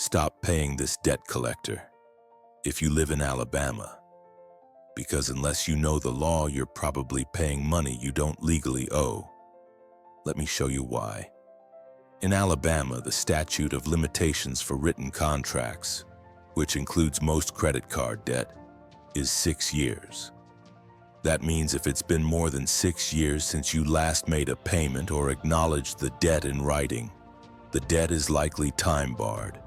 Stop paying this debt collector if you live in Alabama, because unless you know the law, you're probably paying money you don't legally owe. Let me show you why. In Alabama, the statute of limitations for written contracts, which includes most credit card debt, is 6 years. That means if it's been more than 6 years since you last made a payment or acknowledged the debt in writing, the debt is likely time-barred.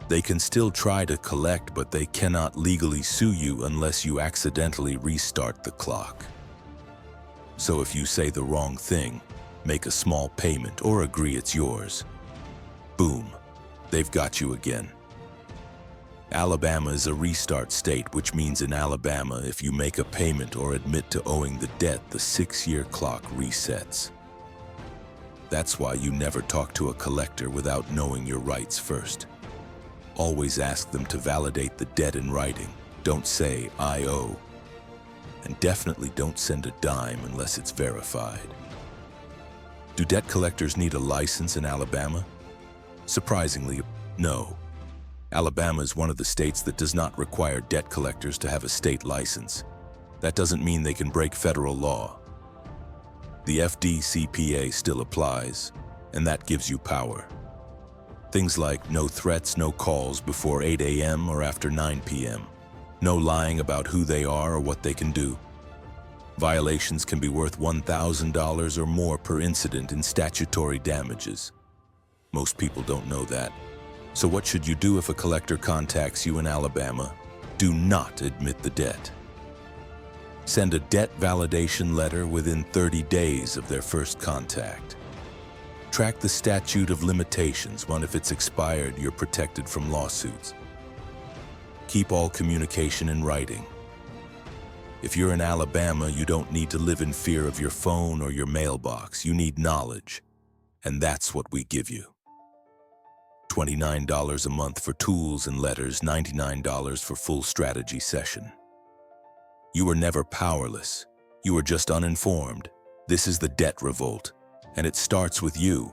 They can still try to collect, but they cannot legally sue you unless you accidentally restart the clock. So if you say the wrong thing, make a small payment, or agree it's yours, boom, they've got you again. Alabama is a restart state, which means in Alabama, if you make a payment or admit to owing the debt, the 6-year clock resets. That's why you never talk to a collector without knowing your rights first. Always ask them to validate the debt in writing. Don't say, "I owe." And definitely don't send a dime unless it's verified. Do debt collectors need a license in Alabama? Surprisingly, no. Alabama is one of the states that does not require debt collectors to have a state license. That doesn't mean they can break federal law. The FDCPA still applies, and that gives you power. Things like no threats, no calls before 8 a.m. or after 9 p.m. No lying about who they are or what they can do. Violations can be worth $1,000 or more per incident in statutory damages. Most people don't know that. So what should you do if a collector contacts you in Alabama? Do not admit the debt. Send a debt validation letter within 30 days of their first contact. Track the statute of limitations. If it's expired, you're protected from lawsuits. Keep all communication in writing. If you're in Alabama, you don't need to live in fear of your phone or your mailbox. You need knowledge, and that's what we give you. $29 a month for tools and letters, $99 for full strategy session. You were never powerless. You were just uninformed. This is the Debt Revolt, and it starts with you.